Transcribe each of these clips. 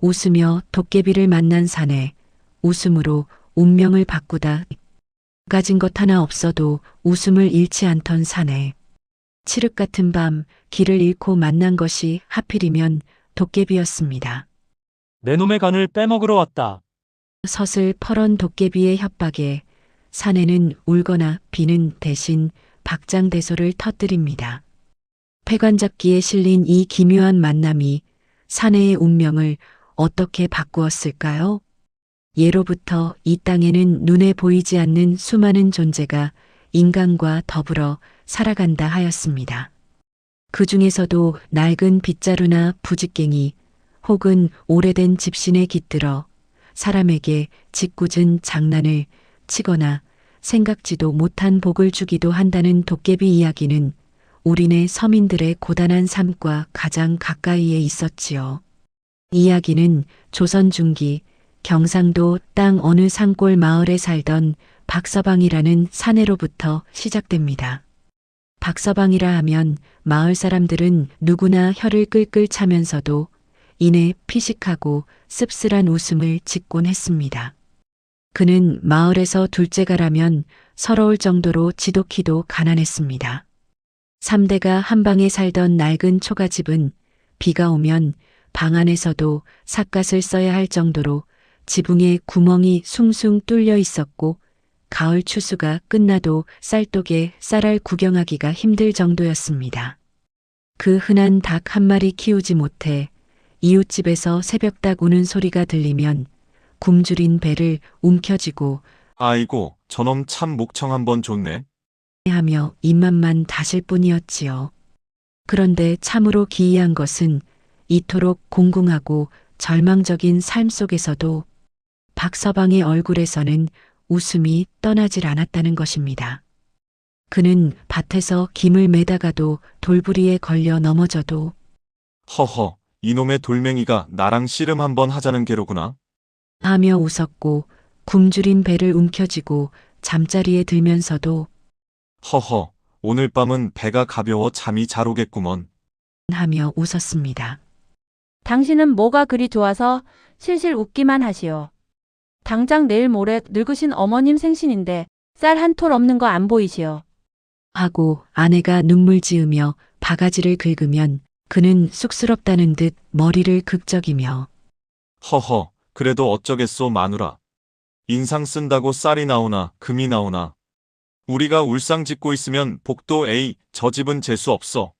웃으며 도깨비를 만난 사내, 웃음으로 운명을 바꾸다. 가진 것 하나 없어도 웃음을 잃지 않던 사내. 칠흑 같은 밤 길을 잃고 만난 것이 하필이면 도깨비였습니다. 내 놈의 간을 빼먹으러 왔다. 서슬 퍼런 도깨비의 협박에 사내는 울거나 비는 대신 박장대소를 터뜨립니다. 패관잡기에 실린 이 기묘한 만남이 사내의 운명을 어떻게 바꾸었을까요? 예로부터 이 땅에는 눈에 보이지 않는 수많은 존재가 인간과 더불어 살아간다 하였습니다. 그 중에서도 낡은 빗자루나 부직갱이 혹은 오래된 집신에 깃들어 사람에게 짓궂은 장난을 치거나 생각지도 못한 복을 주기도 한다는 도깨비 이야기는 우리네 서민들의 고단한 삶과 가장 가까이에 있었지요. 이야기는 조선 중기 경상도 땅 어느 산골 마을에 살던 박서방이라는 사내로부터 시작됩니다. 박서방이라 하면 마을 사람들은 누구나 혀를 끌끌 차면서도 이내 피식하고 씁쓸한 웃음을 짓곤 했습니다. 그는 마을에서 둘째가라면 서러울 정도로 지독히도 가난했습니다. 3대가 한 방에 살던 낡은 초가집은 비가 오면 방 안에서도 삿갓을 써야 할 정도로 지붕에 구멍이 숭숭 뚫려 있었고 가을 추수가 끝나도 쌀독에 쌀알 구경하기가 힘들 정도였습니다. 그 흔한 닭 한 마리 키우지 못해 이웃집에서 새벽닭 우는 소리가 들리면 굶주린 배를 움켜쥐고 아이고, 저놈 참 목청 한번 좋네. 하며 입맛만 다실 뿐이었지요. 그런데 참으로 기이한 것은 이토록 공공하고 절망적인 삶 속에서도 박서방의 얼굴에서는 웃음이 떠나질 않았다는 것입니다. 그는 밭에서 김을 매다가도 돌부리에 걸려 넘어져도 허허, 이놈의 돌멩이가 나랑 씨름 한번 하자는 게로구나. 하며 웃었고 굶주린 배를 움켜쥐고 잠자리에 들면서도 허허, 오늘 밤은 배가 가벼워 잠이 잘 오겠구먼. 하며 웃었습니다. 당신은 뭐가 그리 좋아서 실실 웃기만 하시오. 당장 내일 모레 늙으신 어머님 생신인데 쌀 한 톨 없는 거 안 보이시오. 하고 아내가 눈물 지으며 바가지를 긁으면 그는 쑥스럽다는 듯 머리를 극적이며 허허, 그래도 어쩌겠소 마누라. 인상 쓴다고 쌀이 나오나 금이 나오나. 우리가 울상 짓고 있으면 복도 에이 저 집은 재수 없어.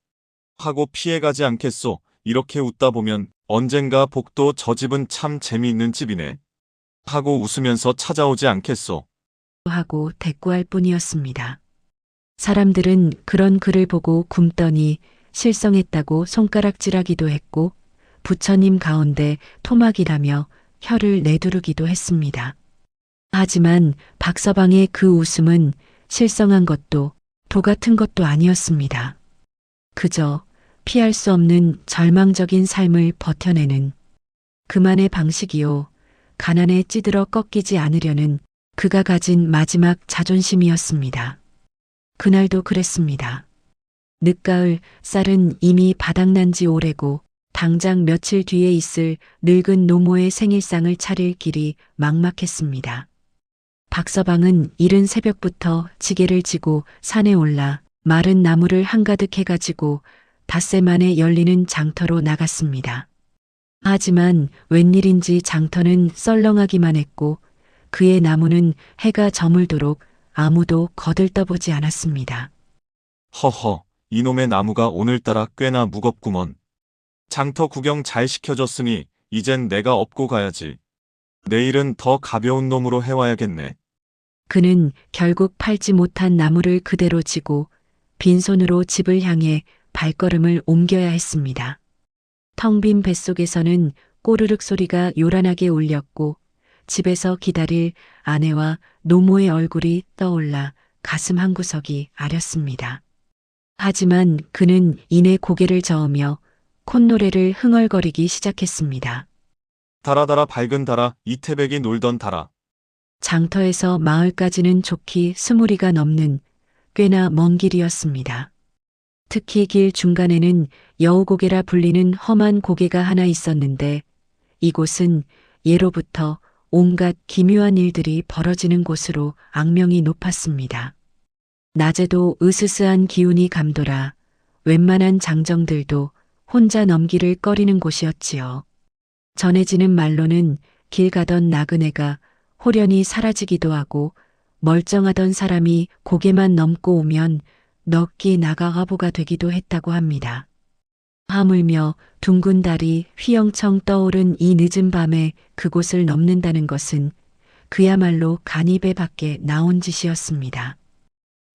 하고 피해가지 않겠소. 이렇게 웃다 보면 언젠가 복도 저 집은 참 재미있는 집이네. 하고 웃으면서 찾아오지 않겠소. 하고 대꾸할 뿐이었습니다. 사람들은 그런 글을 보고 굶더니 실성했다고 손가락질하기도 했고 부처님 가운데 토막이라며 혀를 내두르기도 했습니다. 하지만 박서방의 그 웃음은 실성한 것도 도 같은 것도 아니었습니다. 그저 피할 수 없는 절망적인 삶을 버텨내는 그만의 방식이요. 가난에 찌들어 꺾이지 않으려는 그가 가진 마지막 자존심이었습니다. 그날도 그랬습니다. 늦가을 쌀은 이미 바닥난 지 오래고 당장 며칠 뒤에 있을 늙은 노모의 생일상을 차릴 길이 막막했습니다. 박서방은 이른 새벽부터 지게를 지고 산에 올라 마른 나무를 한가득 해가지고 닷새 만에 열리는 장터로 나갔습니다. 하지만 웬일인지 장터는 썰렁하기만 했고 그의 나무는 해가 저물도록 아무도 거들떠보지 않았습니다. 허허, 이놈의 나무가 오늘따라 꽤나 무겁구먼. 장터 구경 잘 시켜줬으니 이젠 내가 업고 가야지. 내일은 더 가벼운 놈으로 해와야겠네. 그는 결국 팔지 못한 나무를 그대로 지고 빈손으로 집을 향해 발걸음을 옮겨야 했습니다. 텅 빈 뱃속에서는 꼬르륵 소리가 요란하게 울렸고 집에서 기다릴 아내와 노모의 얼굴이 떠올라 가슴 한구석이 아렸습니다. 하지만 그는 이내 고개를 저으며 콧노래를 흥얼거리기 시작했습니다. 달아달아 밝은 달아 이태백이 놀던 달아. 장터에서 마을까지는 좋기 20리가 넘는 꽤나 먼 길이었습니다. 특히 길 중간에는 여우고개라 불리는 험한 고개가 하나 있었는데 이곳은 예로부터 온갖 기묘한 일들이 벌어지는 곳으로 악명이 높았습니다. 낮에도 으스스한 기운이 감돌아 웬만한 장정들도 혼자 넘기를 꺼리는 곳이었지요. 전해지는 말로는 길 가던 나그네가 호련히 사라지기도 하고 멀쩡하던 사람이 고개만 넘고 오면 넋기 나가가보가 되기도 했다고 합니다. 하물며 둥근 달이 휘영청 떠오른 이 늦은 밤에 그곳을 넘는다는 것은 그야말로 간입에 밖에 나온 짓이었습니다.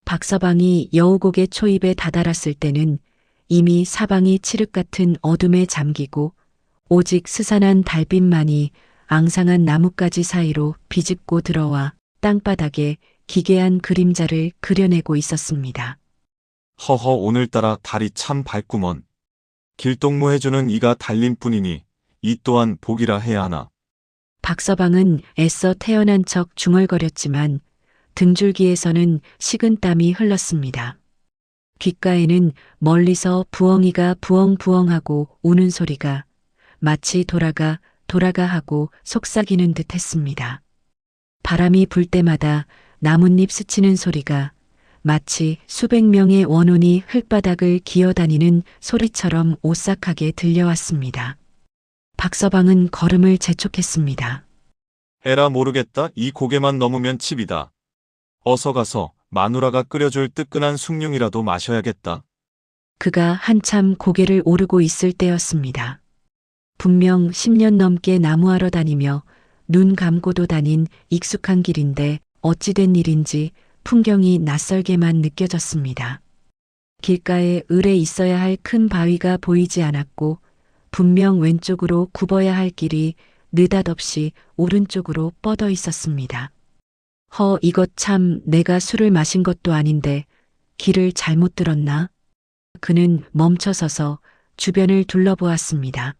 박서방이 여우곡의 초입에 다다랐을 때는 이미 사방이 칠흑 같은 어둠에 잠기고 오직 스산한 달빛만이 앙상한 나뭇가지 사이로 비집고 들어와 땅바닥에 기괴한 그림자를 그려내고 있었습니다. 허허 오늘따라 달이 참 밝구먼. 길동무해주는 이가 달린 뿐이니 이 또한 복이라 해야 하나. 박서방은 애써 태어난 척 중얼거렸지만 등줄기에서는 식은땀이 흘렀습니다. 귓가에는 멀리서 부엉이가 부엉부엉하고 우는 소리가 마치 돌아가 하고 속삭이는 듯 했습니다. 바람이 불 때마다 나뭇잎 스치는 소리가 마치 수백 명의 원혼이 흙바닥을 기어다니는 소리처럼 오싹하게 들려왔습니다. 박서방은 걸음을 재촉했습니다. 에라 모르겠다. 이 고개만 넘으면 칩이다. 어서 가서 마누라가 끓여줄 뜨끈한 숭늉이라도 마셔야겠다. 그가 한참 고개를 오르고 있을 때였습니다. 분명 10년 넘게 나무하러 다니며 눈 감고도 다닌 익숙한 길인데 어찌된 일인지 풍경이 낯설게만 느껴졌습니다. 길가에 을에 있어야 할 큰 바위가 보이지 않았고 분명 왼쪽으로 굽어야 할 길이 느닷없이 오른쪽으로 뻗어 있었습니다. 이것 참 내가 술을 마신 것도 아닌데 길을 잘못 들었나? 그는 멈춰서서 주변을 둘러보았습니다.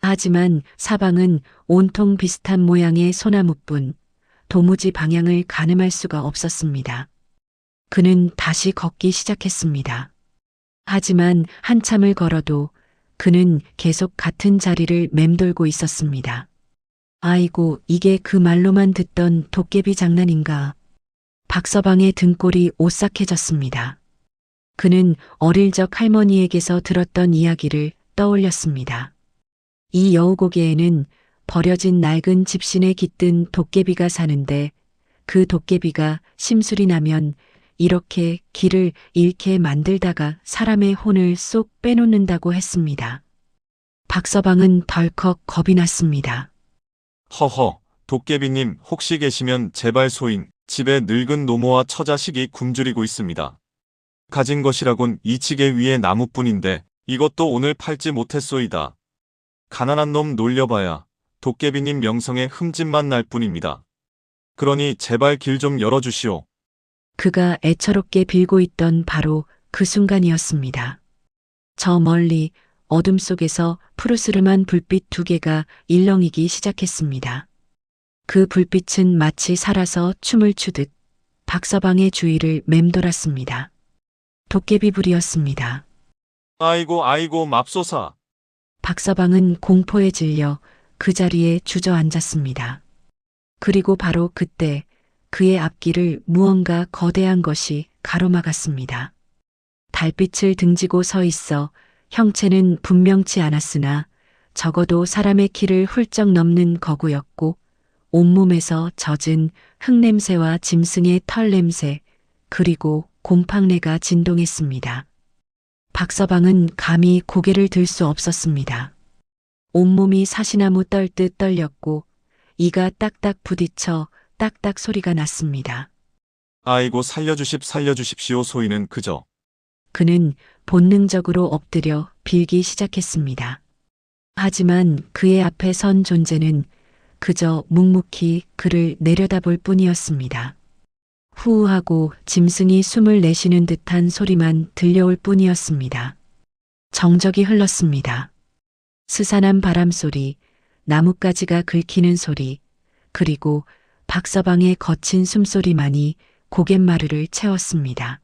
하지만 사방은 온통 비슷한 모양의 소나무뿐 도무지 방향을 가늠할 수가 없었습니다. 그는 다시 걷기 시작했습니다. 하지만 한참을 걸어도 그는 계속 같은 자리를 맴돌고 있었습니다. 아이고, 이게 그 말로만 듣던 도깨비 장난인가. 박서방의 등골이 오싹해졌습니다. 그는 어릴 적 할머니에게서 들었던 이야기를 떠올렸습니다. 이 여우고개에는 버려진 낡은 집신에 깃든 도깨비가 사는데 그 도깨비가 심술이 나면 이렇게 길을 잃게 만들다가 사람의 혼을 쏙 빼놓는다고 했습니다. 박서방은 덜컥 겁이 났습니다. 허허, 도깨비님 혹시 계시면 제발 소인 집에 늙은 노모와 처자식이 굶주리고 있습니다. 가진 것이라곤 이 지게 위에 나무뿐인데 이것도 오늘 팔지 못했소이다. 가난한 놈 놀려봐야 도깨비님 명성에 흠집만 날 뿐입니다. 그러니 제발 길 좀 열어주시오. 그가 애처롭게 빌고 있던 바로 그 순간이었습니다. 저 멀리 어둠 속에서 푸르스름한 불빛 2개가 일렁이기 시작했습니다. 그 불빛은 마치 살아서 춤을 추듯 박서방의 주위를 맴돌았습니다. 도깨비불이었습니다. 아이고 맙소사. 박서방은 공포에 질려 그 자리에 주저앉았습니다. 그리고 바로 그때 그의 앞길을 무언가 거대한 것이 가로막았습니다. 달빛을 등지고 서 있어 형체는 분명치 않았으나 적어도 사람의 키를 훌쩍 넘는 거구였고 온몸에서 젖은 흙냄새와 짐승의 털냄새 그리고 곰팡내가 진동했습니다. 박서방은 감히 고개를 들 수 없었습니다. 온몸이 사시나무 떨듯 떨렸고 이가 딱딱 부딪혀 딱딱 소리가 났습니다. 아이고 살려주십시오. 소인은 그저. 그는 본능적으로 엎드려 빌기 시작했습니다. 하지만 그의 앞에 선 존재는 그저 묵묵히 그를 내려다볼 뿐이었습니다. 후우하고 짐승이 숨을 내쉬는 듯한 소리만 들려올 뿐이었습니다. 정적이 흘렀습니다. 스산한 바람소리, 나뭇가지가 긁히는 소리, 그리고 박서방의 거친 숨소리만이 고갯마루를 채웠습니다.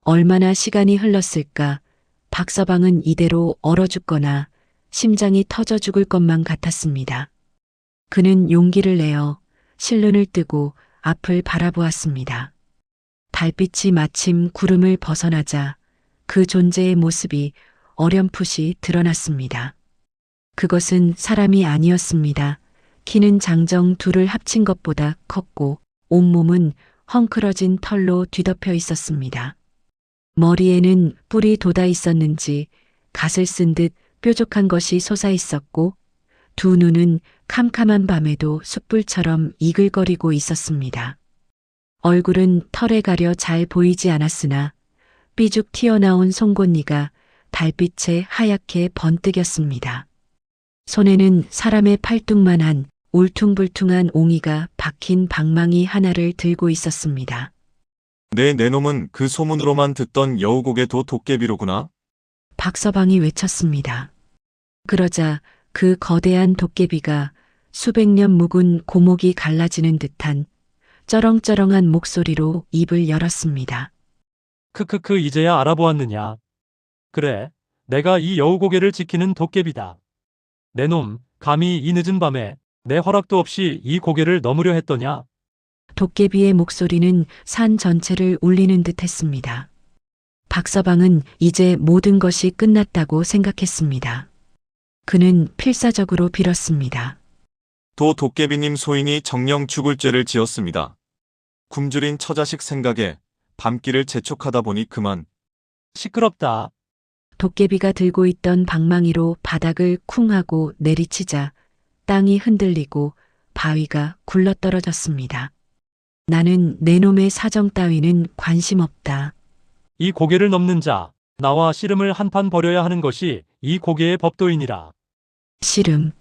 얼마나 시간이 흘렀을까 박서방은 이대로 얼어 죽거나 심장이 터져 죽을 것만 같았습니다. 그는 용기를 내어 실눈을 뜨고 앞을 바라보았습니다. 달빛이 마침 구름을 벗어나자 그 존재의 모습이 어렴풋이 드러났습니다. 그것은 사람이 아니었습니다. 키는 장정 둘을 합친 것보다 컸고 온몸은 헝클어진 털로 뒤덮여 있었습니다. 머리에는 뿔이 돋아 있었는지 갓을 쓴 듯 뾰족한 것이 솟아 있었고 두 눈은 캄캄한 밤에도 숯불처럼 이글거리고 있었습니다. 얼굴은 털에 가려 잘 보이지 않았으나 삐죽 튀어나온 송곳니가 달빛에 하얗게 번뜩였습니다. 손에는 사람의 팔뚝만한 울퉁불퉁한 옹이가 박힌 방망이 하나를 들고 있었습니다. 내 놈은 그 소문으로만 듣던 여우고개 도깨비로구나. 박서방이 외쳤습니다. 그러자 그 거대한 도깨비가 수백 년 묵은 고목이 갈라지는 듯한 쩌렁쩌렁한 목소리로 입을 열었습니다. 크크크 이제야 알아보았느냐. 그래, 내가 이 여우고개를 지키는 도깨비다. 내 놈, 감히 이 늦은 밤에 내 허락도 없이 이 고개를 넘으려 했더냐? 도깨비의 목소리는 산 전체를 울리는 듯 했습니다. 박서방은 이제 모든 것이 끝났다고 생각했습니다. 그는 필사적으로 빌었습니다. 도깨비님 소인이 정령 죽을 죄를 지었습니다. 굶주린 처자식 생각에 밤길을 재촉하다 보니 그만. 시끄럽다. 도깨비가 들고 있던 방망이로 바닥을 쿵 하고 내리치자 땅이 흔들리고 바위가 굴러떨어졌습니다. 나는 내 놈의 사정 따위는 관심 없다. 이 고개를 넘는 자, 나와 씨름을 한판 벌여야 하는 것이 이 고개의 법도이니라. 씨름.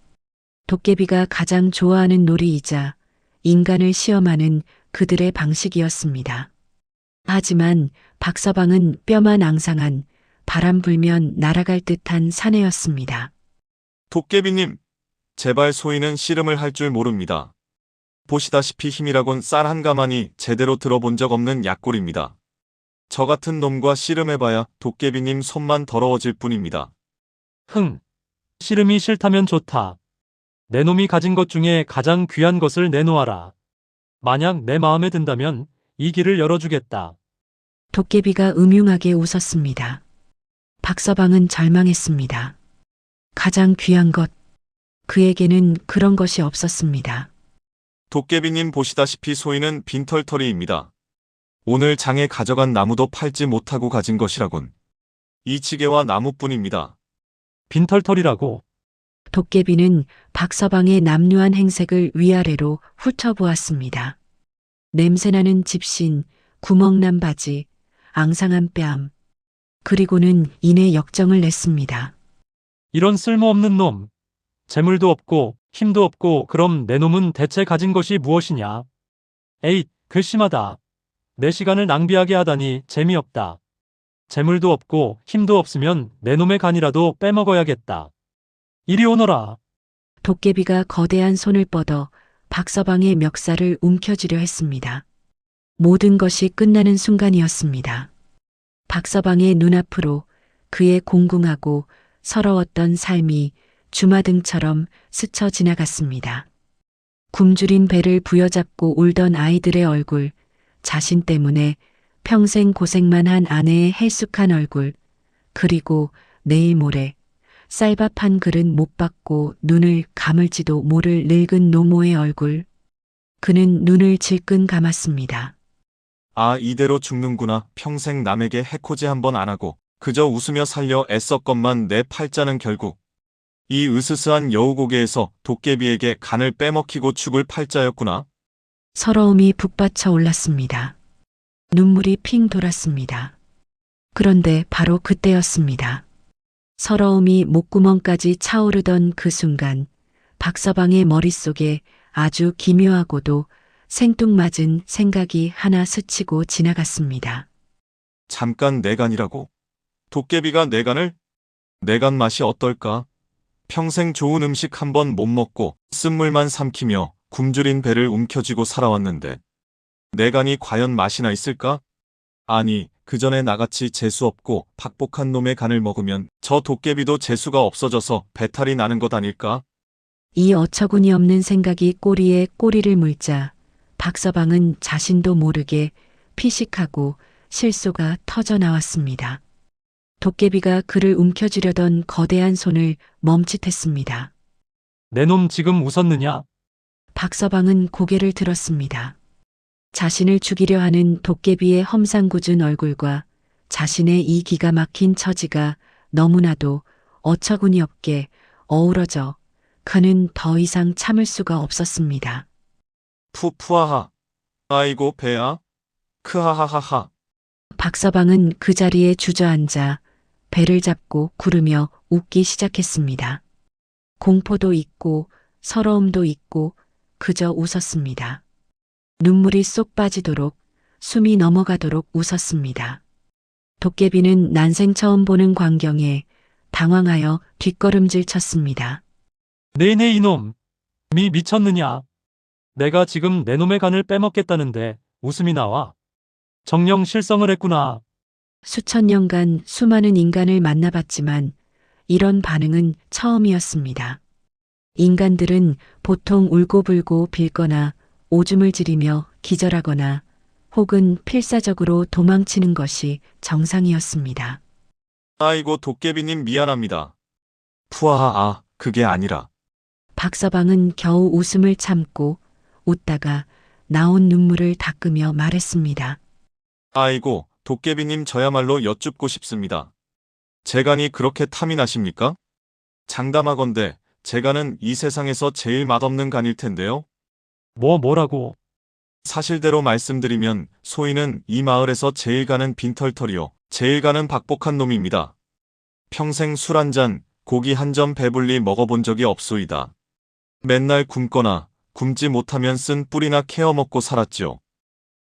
도깨비가 가장 좋아하는 놀이이자 인간을 시험하는 그들의 방식이었습니다. 하지만 박서방은 뼈만 앙상한 바람 불면 날아갈 듯한 사내였습니다. 도깨비님, 제발 소인은 씨름을 할 줄 모릅니다. 보시다시피 힘이라곤 쌀 한 가마니 제대로 들어본 적 없는 약골입니다. 저 같은 놈과 씨름해봐야 도깨비님 손만 더러워질 뿐입니다. 흥, 씨름이 싫다면 좋다. 내 놈이 가진 것 중에 가장 귀한 것을 내놓아라. 만약 내 마음에 든다면 이 길을 열어주겠다. 도깨비가 음흉하게 웃었습니다. 박서방은 절망했습니다. 가장 귀한 것, 그에게는 그런 것이 없었습니다. 도깨비님 보시다시피 소인은 빈털터리입니다. 오늘 장에 가져간 나무도 팔지 못하고 가진 것이라곤 이 지게와 나무뿐입니다. 빈털털이라고. 도깨비는 박서방의 남루한 행색을 위아래로 훑어보았습니다. 냄새나는 집신, 구멍난 바지, 앙상한 뺨, 그리고는 이내 역정을 냈습니다. 이런 쓸모없는 놈. 재물도 없고 힘도 없고 그럼 내 놈은 대체 가진 것이 무엇이냐? 에잇, 괘씸하다. 내 시간을 낭비하게 하다니 재미없다. 재물도 없고 힘도 없으면 내 놈의 간이라도 빼먹어야겠다. 이리 오너라. 도깨비가 거대한 손을 뻗어 박서방의 멱살을 움켜쥐려 했습니다. 모든 것이 끝나는 순간이었습니다. 박서방의 눈앞으로 그의 공궁하고 서러웠던 삶이 주마등처럼 스쳐 지나갔습니다. 굶주린 배를 부여잡고 울던 아이들의 얼굴, 자신 때문에 평생 고생만 한 아내의 헬쑥한 얼굴, 그리고 내일 모레 쌀밥 한 그릇 못 받고 눈을 감을지도 모를 늙은 노모의 얼굴. 그는 눈을 질끈 감았습니다. 아, 이대로 죽는구나. 평생 남에게 해코지 한번 안 하고 그저 웃으며 살려 애썼건만 내 팔자는 결국 이 으스스한 여우고개에서 도깨비에게 간을 빼먹히고 죽을 팔자였구나. 서러움이 북받쳐 올랐습니다. 눈물이 핑 돌았습니다. 그런데 바로 그때였습니다. 서러움이 목구멍까지 차오르던 그 순간 박서방의 머릿속에 아주 기묘하고도 생뚱맞은 생각이 하나 스치고 지나갔습니다. 잠깐 내 간이라고? 도깨비가 내 간을? 내 간 맛이 어떨까? 평생 좋은 음식 한 번 못 먹고 쓴물만 삼키며 굶주린 배를 움켜쥐고 살아왔는데 내 간이 과연 맛이나 있을까? 아니, 그 전에 나같이 재수없고 박복한 놈의 간을 먹으면 저 도깨비도 재수가 없어져서 배탈이 나는 것 아닐까? 이 어처구니 없는 생각이 꼬리에 꼬리를 물자 박서방은 자신도 모르게 피식하고 실소가 터져 나왔습니다. 도깨비가 그를 움켜쥐려던 거대한 손을 멈칫했습니다. 내 놈 지금 웃었느냐? 박서방은 고개를 들었습니다. 자신을 죽이려 하는 도깨비의 험상궂은 얼굴과 자신의 이 기가 막힌 처지가 너무나도 어처구니 없게 어우러져 그는 더 이상 참을 수가 없었습니다. 푸푸하하. 아이고 배야. 크하하하하. 박서방은 그 자리에 주저앉아 배를 잡고 구르며 웃기 시작했습니다. 공포도 있고 서러움도 있고 그저 웃었습니다. 눈물이 쏙 빠지도록 숨이 넘어가도록 웃었습니다. 도깨비는 난생 처음 보는 광경에 당황하여 뒷걸음질 쳤습니다. 네네 이놈. 미쳤느냐? 내가 지금 내 놈의 간을 빼먹겠다는데 웃음이 나와. 정녕 실성을 했구나. 수천 년간 수많은 인간을 만나봤지만 이런 반응은 처음이었습니다. 인간들은 보통 울고불고 빌거나 오줌을 지리며 기절하거나 혹은 필사적으로 도망치는 것이 정상이었습니다. 아이고 도깨비님 미안합니다. 푸하하. 그게 아니라. 박서방은 겨우 웃음을 참고 웃다가 나온 눈물을 닦으며 말했습니다. 아이고 도깨비님 저야말로 여쭙고 싶습니다. 제 간이 그렇게 탐이 나십니까? 장담하건대 제 간은 이 세상에서 제일 맛없는 간일 텐데요. 뭐라고? 사실대로 말씀드리면 소인은 이 마을에서 제일 가는 빈털털이요. 제일 가는 박복한 놈입니다. 평생 술 한 잔, 고기 한 점 배불리 먹어본 적이 없소이다. 맨날 굶거나 굶지 못하면 쓴 뿌리나 캐어 먹고 살았죠.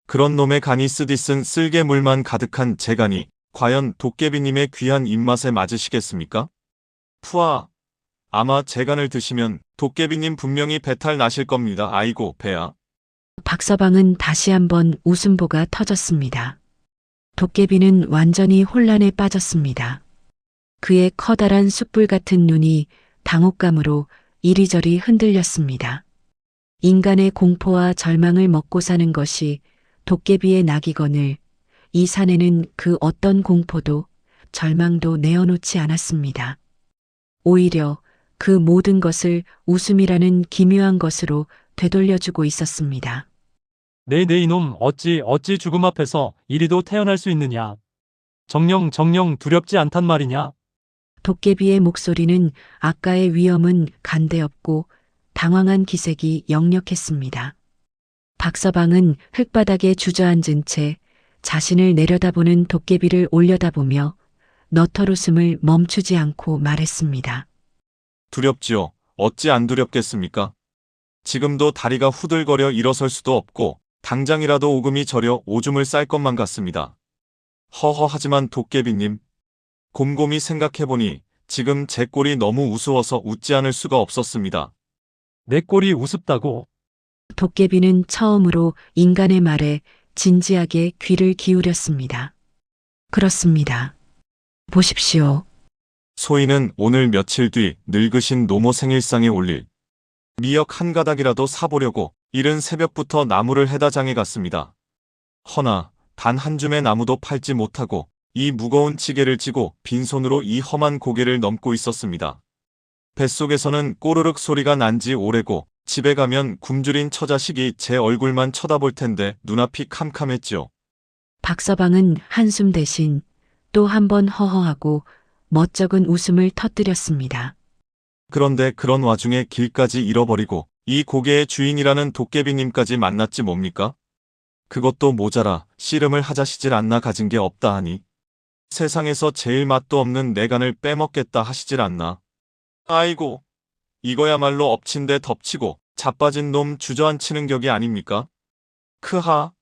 그런 놈의 간이 쓰디쓴 쓸개물만 가득한 제 간이 과연 도깨비님의 귀한 입맛에 맞으시겠습니까? 푸아, 아마 제 간을 드시면 도깨비님 분명히 배탈 나실 겁니다. 아이고 배야. 박서방은 다시 한번 웃음보가 터졌습니다. 도깨비는 완전히 혼란에 빠졌습니다. 그의 커다란 숯불 같은 눈이 당혹감으로 이리저리 흔들렸습니다. 인간의 공포와 절망을 먹고 사는 것이 도깨비의 낙이거늘 이 사내는 그 어떤 공포도 절망도 내어놓지 않았습니다. 오히려 그 모든 것을 웃음이라는 기묘한 것으로 되돌려주고 있었습니다. 네 이놈 어찌 죽음 앞에서 이리도 태어날 수 있느냐? 정녕 두렵지 않단 말이냐? 도깨비의 목소리는 아까의 위험은 간데없고 당황한 기색이 역력했습니다. 박서방은 흙바닥에 주저앉은 채 자신을 내려다보는 도깨비를 올려다보며 너털웃음을 멈추지 않고 말했습니다. 두렵지요. 어찌 안 두렵겠습니까? 지금도 다리가 후들거려 일어설 수도 없고 당장이라도 오금이 저려 오줌을 쌀 것만 같습니다. 허허하지만 도깨비님, 곰곰이 생각해보니 지금 제 꼴이 너무 우스워서 웃지 않을 수가 없었습니다. 내 꼴이 우습다고? 도깨비는 처음으로 인간의 말에 진지하게 귀를 기울였습니다. 그렇습니다. 보십시오. 소인은 오늘 며칠 뒤 늙으신 노모 생일상에 올릴 미역 한 가닥이라도 사보려고 이른 새벽부터 나무를 해다 장에 갔습니다. 허나 단 한 줌의 나무도 팔지 못하고 이 무거운 지게를 지고 빈손으로 이 험한 고개를 넘고 있었습니다. 뱃속에서는 꼬르륵 소리가 난 지 오래고 집에 가면 굶주린 처자식이 제 얼굴만 쳐다볼 텐데 눈앞이 캄캄했죠. 박서방은 한숨 대신 또 한 번 허허하고 멋쩍은 웃음을 터뜨렸습니다. 그런데 그런 와중에 길까지 잃어버리고 이 고개의 주인이라는 도깨비님까지 만났지 뭡니까? 그것도 모자라 씨름을 하자시질 않나 가진 게 없다 하니 세상에서 제일 맛도 없는 내 간을 빼먹겠다 하시질 않나. 아이고, 이거야말로 엎친 데 덮치고 자빠진 놈 주저앉히는 격이 아닙니까? 크하,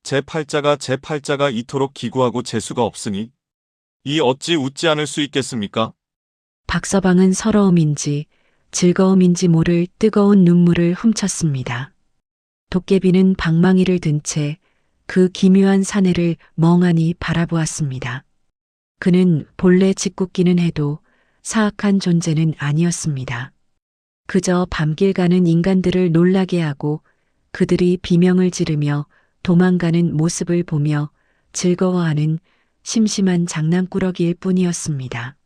제 팔자가 이토록 기구하고 재수가 없으니 이 어찌 웃지 않을 수 있겠습니까? 박서방은 서러움인지 즐거움인지 모를 뜨거운 눈물을 훔쳤습니다. 도깨비는 방망이를 든 채 그 기묘한 사내를 멍하니 바라보았습니다. 그는 본래 짓궂기는 해도 사악한 존재는 아니었습니다. 그저 밤길 가는 인간들을 놀라게 하고 그들이 비명을 지르며 도망가는 모습을 보며 즐거워하는 심심한 장난꾸러기일 뿐이었습니다.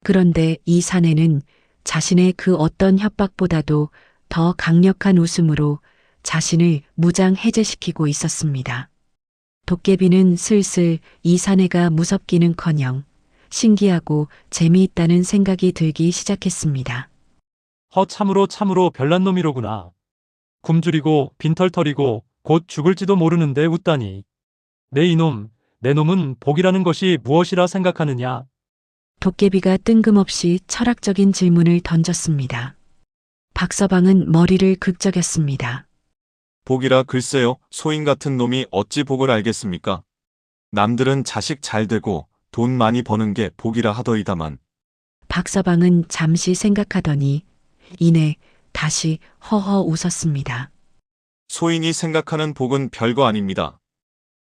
그런데 이 사내는 자신의 그 어떤 협박보다도 더 강력한 웃음으로 자신을 무장해제시키고 있었습니다. 도깨비는 슬슬 이 사내가 무섭기는커녕 신기하고 재미있다는 생각이 들기 시작했습니다. 참으로 별난 놈이로구나. 굶주리고 빈털터리고 곧 죽을지도 모르는데 웃다니. 내 이놈, 내 놈은 복이라는 것이 무엇이라 생각하느냐? 도깨비가 뜬금없이 철학적인 질문을 던졌습니다. 박서방은 머리를 긁적였습니다. 복이라 글쎄요, 소인 같은 놈이 어찌 복을 알겠습니까? 남들은 자식 잘 되고 돈 많이 버는 게 복이라 하더이다만. 박서방은 잠시 생각하더니 이내 다시 허허 웃었습니다. 소인이 생각하는 복은 별거 아닙니다.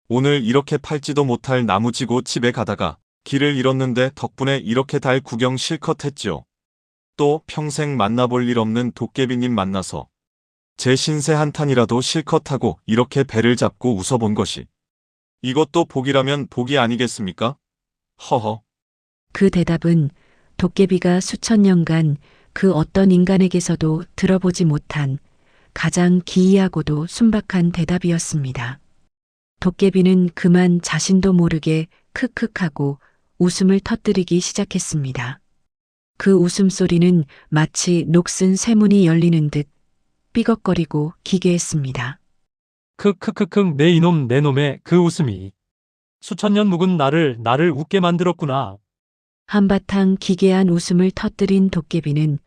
오늘 이렇게 팔지도 못할 나무지고 집에 가다가 길을 잃었는데 덕분에 이렇게 달 구경 실컷 했죠. 또 평생 만나볼 일 없는 도깨비님 만나서 제 신세 한탄이라도 실컷 하고 이렇게 배를 잡고 웃어본 것이. 이것도 복이라면 복이 아니겠습니까? 허허. 그 대답은 도깨비가 수천 년간 그 어떤 인간에게서도 들어보지 못한 가장 기이하고도 순박한 대답이었습니다. 도깨비는 그만 자신도 모르게 크크하고 웃음을 터뜨리기 시작했습니다. 그 웃음소리는 마치 녹슨 쇠문이 열리는 듯 삐걱거리고 기괴했습니다. 크크크크 내 이놈 내 놈의 그 웃음이 수천 년 묵은 나를 웃게 만들었구나. 한바탕 기괴한 웃음을 터뜨린 도깨비는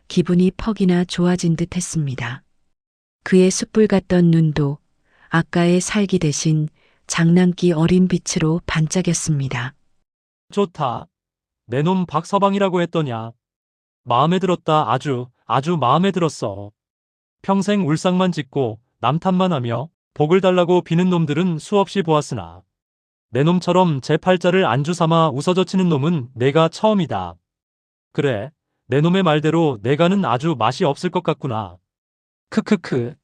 기분이 퍽이나 좋아진 듯 했습니다. 그의 숯불 같던 눈도 아까의 살기 대신 장난기 어린 빛으로 반짝였습니다. 좋다. 내 놈 박서방이라고 했더냐. 마음에 들었다. 아주 마음에 들었어. 평생 울상만 짓고 남탓만 하며 복을 달라고 비는 놈들은 수없이 보았으나 내 놈처럼 제 팔자를 안주 삼아 웃어젖히는 놈은 내가 처음이다. 그래, 내 놈의 말대로 내가는 아주 맛이 없을 것 같구나. 크크크.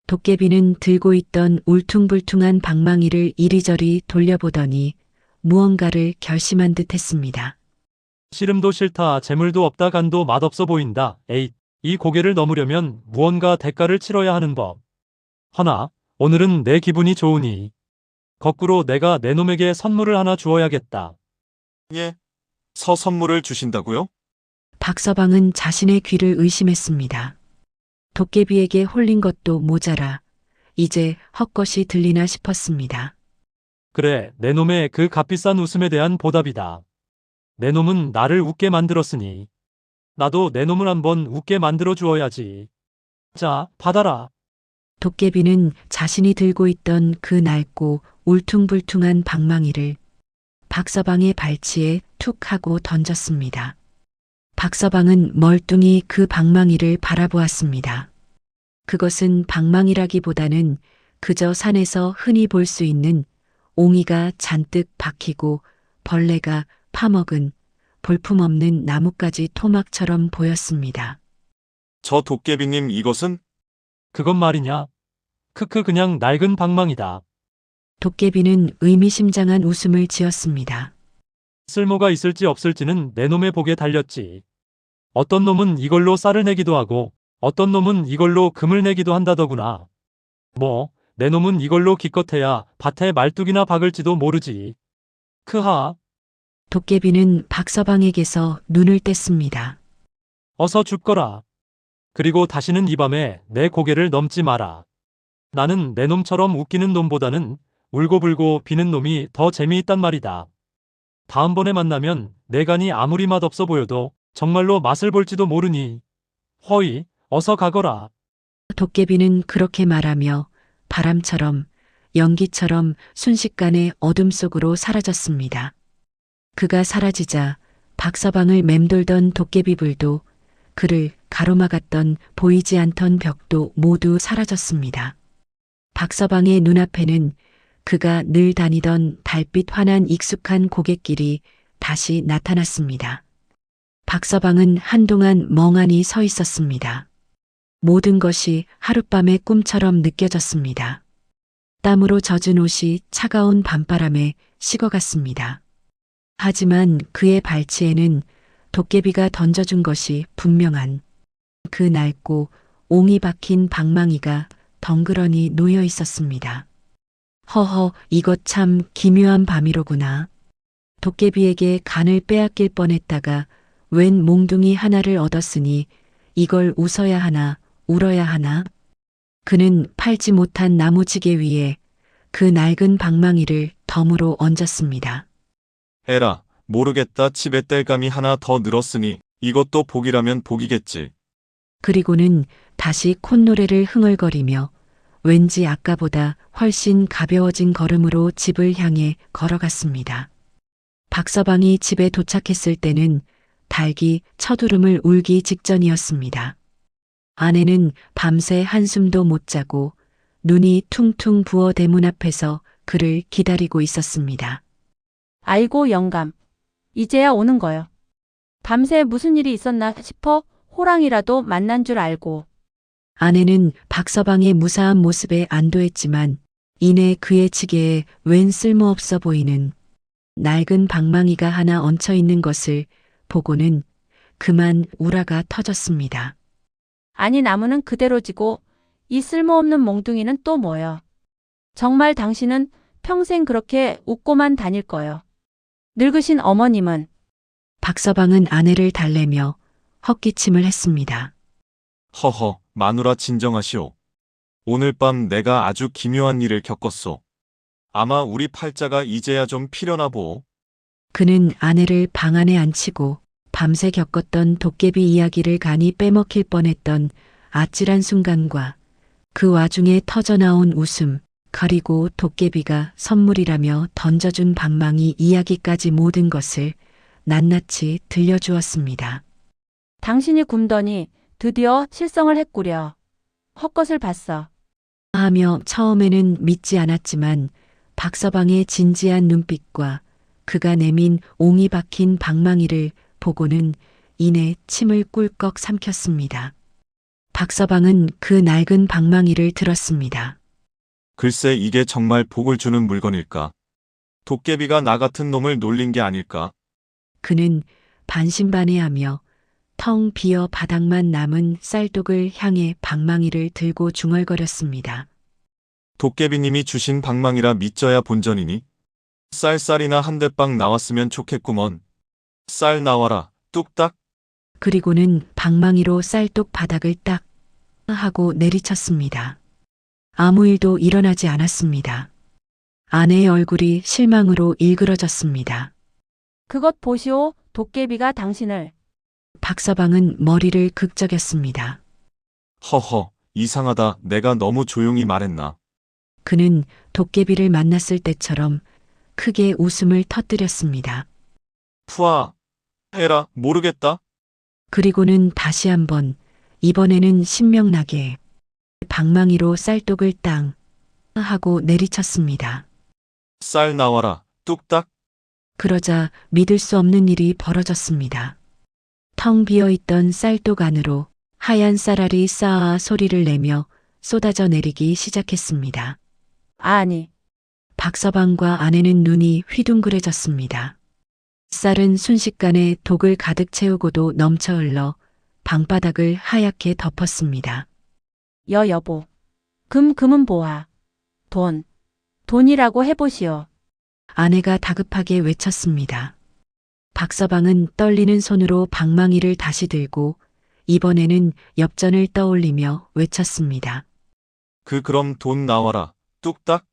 도깨비는 들고 있던 울퉁불퉁한 방망이를 이리저리 돌려보더니 무언가를 결심한 듯 했습니다. 씨름도 싫다. 재물도 없다. 간도 맛없어 보인다. 에잇, 이 고개를 넘으려면 무언가 대가를 치러야 하는 법. 허나 오늘은 내 기분이 좋으니 거꾸로 내가 내 놈에게 선물을 하나 주어야겠다. 예? 선물을 주신다고요? 박서방은 자신의 귀를 의심했습니다. 도깨비에게 홀린 것도 모자라 이제 헛것이 들리나 싶었습니다. 그래, 내 놈의 그 값비싼 웃음에 대한 보답이다. 내 놈은 나를 웃게 만들었으니 나도 내 놈을 한번 웃게 만들어 주어야지. 자, 받아라. 도깨비는 자신이 들고 있던 그 낡고 울퉁불퉁한 방망이를 박서방의 발치에 툭 하고 던졌습니다. 박서방은 멀뚱히 그 방망이를 바라보았습니다. 그것은 방망이라기보다는 그저 산에서 흔히 볼 수 있는 옹이가 잔뜩 박히고 벌레가 파먹은 볼품없는 나뭇가지 토막처럼 보였습니다. 저 도깨비님 이것은? 그건 말이냐? 크크 그냥 낡은 방망이다. 도깨비는 의미심장한 웃음을 지었습니다. 쓸모가 있을지 없을지는 내 놈의 복에 달렸지. 어떤 놈은 이걸로 쌀을 내기도 하고 어떤 놈은 이걸로 금을 내기도 한다더구나. 뭐, 내 놈은 이걸로 기껏해야 밭에 말뚝이나 박을지도 모르지. 크하. 도깨비는 박서방에게서 눈을 뗐습니다. 어서 죽거라. 그리고 다시는 이 밤에 내 고개를 넘지 마라. 나는 내 놈처럼 웃기는 놈보다는 울고불고 비는 놈이 더 재미있단 말이다. 다음번에 만나면 내 간이 아무리 맛없어 보여도 정말로 맛을 볼지도 모르니. 허이, 어서 가거라. 도깨비는 그렇게 말하며 바람처럼 연기처럼 순식간에 어둠 속으로 사라졌습니다. 그가 사라지자 박서방을 맴돌던 도깨비불도 그를 가로막았던 보이지 않던 벽도 모두 사라졌습니다. 박서방의 눈앞에는 그가 늘 다니던 달빛 환한 익숙한 고갯길이 다시 나타났습니다. 박서방은 한동안 멍하니 서 있었습니다. 모든 것이 하룻밤의 꿈처럼 느껴졌습니다. 땀으로 젖은 옷이 차가운 밤바람에 식어갔습니다. 하지만 그의 발치에는 도깨비가 던져준 것이 분명한 그 낡고 옹이 박힌 방망이가 덩그러니 놓여 있었습니다. 허허, 이것 참 기묘한 밤이로구나. 도깨비에게 간을 빼앗길 뻔했다가 웬 몽둥이 하나를 얻었으니 이걸 웃어야 하나 울어야 하나. 그는 팔지 못한 나무지게 위에 그 낡은 방망이를 덤으로 얹었습니다. 에라, 모르겠다. 집에 땔감이 하나 더 늘었으니 이것도 복이라면 복이겠지. 그리고는 다시 콧노래를 흥얼거리며 왠지 아까보다 훨씬 가벼워진 걸음으로 집을 향해 걸어갔습니다. 박서방이 집에 도착했을 때는 닭이 첫울음을 울기 직전이었습니다. 아내는 밤새 한숨도 못 자고 눈이 퉁퉁 부어 대문 앞에서 그를 기다리고 있었습니다. 아이고 영감. 이제야 오는 거요. 밤새 무슨 일이 있었나 싶어 호랑이라도 만난 줄 알고. 아내는 박서방의 무사한 모습에 안도했지만 이내 그의 지게에 웬 쓸모없어 보이는 낡은 방망이가 하나 얹혀 있는 것을 보고는 그만 우라가 터졌습니다. 아니 나무는 그대로 지고 이 쓸모없는 몽둥이는 또 뭐여. 정말 당신은 평생 그렇게 웃고만 다닐 거요. 늙으신 어머님은. 박서방은 아내를 달래며 헛기침을 했습니다. 허허, 마누라 진정하시오. 오늘 밤 내가 아주 기묘한 일을 겪었소. 아마 우리 팔자가 이제야 좀 피려나 보오. 그는 아내를 방 안에 앉히고 밤새 겪었던 도깨비 이야기를 간이 빼먹힐 뻔했던 아찔한 순간과 그 와중에 터져나온 웃음, 그리고 도깨비가 선물이라며 던져준 방망이 이야기까지 모든 것을 낱낱이 들려주었습니다. 당신이 굶더니 드디어 실성을 했구려. 헛것을 봤어. 하며 처음에는 믿지 않았지만 박서방의 진지한 눈빛과 그가 내민 옹이 박힌 방망이를 보고는 이내 침을 꿀꺽 삼켰습니다. 박서방은 그 낡은 방망이를 들었습니다. 글쎄 이게 정말 복을 주는 물건일까? 도깨비가 나 같은 놈을 놀린 게 아닐까? 그는 반신반의하며 텅 비어 바닥만 남은 쌀독을 향해 방망이를 들고 중얼거렸습니다. 도깨비님이 주신 방망이라 믿져야 본전이니? 쌀쌀이나 한 대빵 나왔으면 좋겠구먼. 쌀 나와라, 뚝딱. 그리고는 방망이로 쌀독 바닥을 딱 하고 내리쳤습니다. 아무 일도 일어나지 않았습니다. 아내의 얼굴이 실망으로 일그러졌습니다. 그것 보시오. 도깨비가 당신을. 박서방은 머리를 극적였습니다. 허허, 이상하다. 내가 너무 조용히 말했나? 그는 도깨비를 만났을 때처럼 크게 웃음을 터뜨렸습니다. 푸아, 에라, 모르겠다. 그리고는 다시 한번 이번에는 신명나게 방망이로 쌀독을 땅 하고 내리쳤습니다. 쌀 나와라, 뚝딱. 그러자 믿을 수 없는 일이 벌어졌습니다. 텅 비어있던 쌀독 안으로 하얀 쌀알이 쌓아 소리를 내며 쏟아져 내리기 시작했습니다. 아니. 박서방과 아내는 눈이 휘둥그레졌습니다. 쌀은 순식간에 독을 가득 채우고도 넘쳐 흘러 방바닥을 하얗게 덮었습니다. 여보. 금은 보아. 돈이라고 해보시오. 아내가 다급하게 외쳤습니다. 박서방은 떨리는 손으로 방망이를 다시 들고 이번에는 엽전을 떠올리며 외쳤습니다. 그럼 돈 나와라, 뚝딱.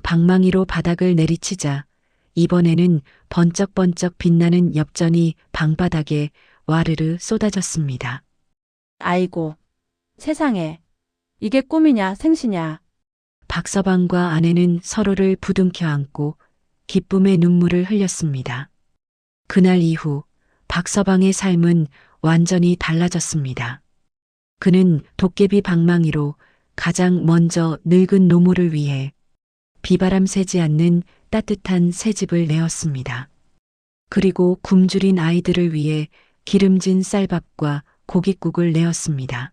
방망이로 바닥을 내리치자 이번에는 번쩍번쩍 빛나는 엽전이 방바닥에 와르르 쏟아졌습니다. 아이고. 세상에. 이게 꿈이냐 생시냐. 박서방과 아내는 서로를 부둥켜 안고 기쁨의 눈물을 흘렸습니다. 그날 이후 박서방의 삶은 완전히 달라졌습니다. 그는 도깨비 방망이로 가장 먼저 늙은 노모를 위해 비바람 새지 않는 따뜻한 새 집을 내었습니다. 그리고 굶주린 아이들을 위해 기름진 쌀밥과 고깃국을 내었습니다.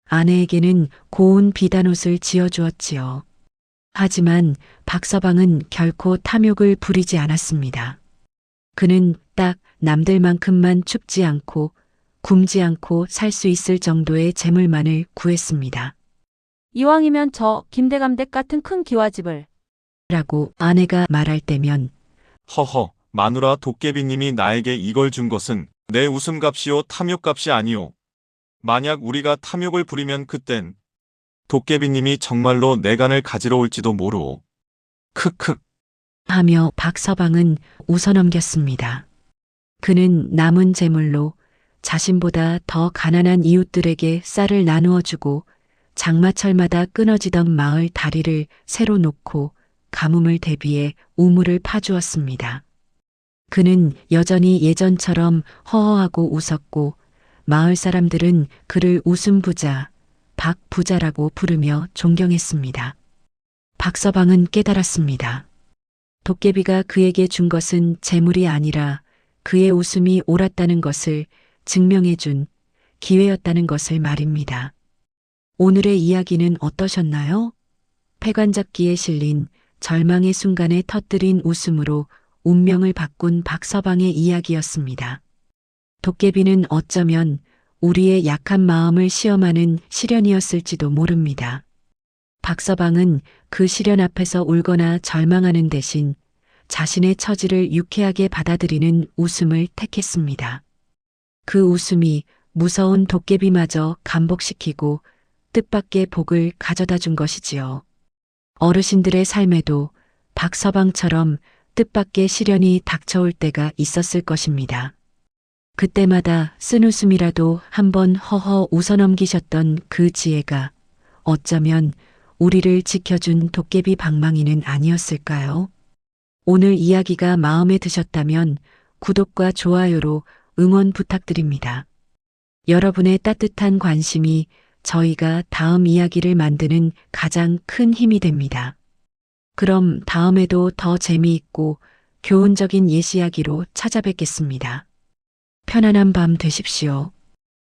아내에게는 고운 비단옷을 지어주었지요. 하지만 박서방은 결코 탐욕을 부리지 않았습니다. 그는 딱 남들만큼만 춥지 않고 굶지 않고 살 수 있을 정도의 재물만을 구했습니다. 이왕이면 저 김대감댁 같은 큰 기와집을. 라고 아내가 말할 때면 허허, 마누라 도깨비님이 나에게 이걸 준 것은 내 웃음값이요 탐욕값이 아니오. 만약 우리가 탐욕을 부리면 그땐 도깨비님이 정말로 내 간을 가지러 올지도 모르오. 크크. 하며 박서방은 웃어넘겼습니다. 그는 남은 재물로 자신보다 더 가난한 이웃들에게 쌀을 나누어 주고 장마철마다 끊어지던 마을 다리를 새로 놓고 가뭄을 대비해 우물을 파주었습니다. 그는 여전히 예전처럼 허허하고 웃었고 마을 사람들은 그를 웃음부자, 박부자라고 부르며 존경했습니다. 박서방은 깨달았습니다. 도깨비가 그에게 준 것은 재물이 아니라 그의 웃음이 옳았다는 것을 증명해준 기회였다는 것을 말입니다. 오늘의 이야기는 어떠셨나요? 패관잡기에 실린 절망의 순간에 터뜨린 웃음으로 운명을 바꾼 박서방의 이야기였습니다. 도깨비는 어쩌면 우리의 약한 마음을 시험하는 시련이었을지도 모릅니다. 박서방은 그 시련 앞에서 울거나 절망하는 대신 자신의 처지를 유쾌하게 받아들이는 웃음을 택했습니다. 그 웃음이 무서운 도깨비마저 감복시키고 뜻밖의 복을 가져다 준 것이지요. 어르신들의 삶에도 박서방처럼 뜻밖의 시련이 닥쳐올 때가 있었을 것입니다. 그때마다 쓴 웃음이라도 한번 허허 웃어넘기셨던 그 지혜가 어쩌면 우리를 지켜준 도깨비 방망이는 아니었을까요? 오늘 이야기가 마음에 드셨다면 구독과 좋아요로 응원 부탁드립니다. 여러분의 따뜻한 관심이 저희가 다음 이야기를 만드는 가장 큰 힘이 됩니다. 그럼 다음에도 더 재미있고 교훈적인 예시 이야기로 찾아뵙겠습니다. 편안한 밤 되십시오.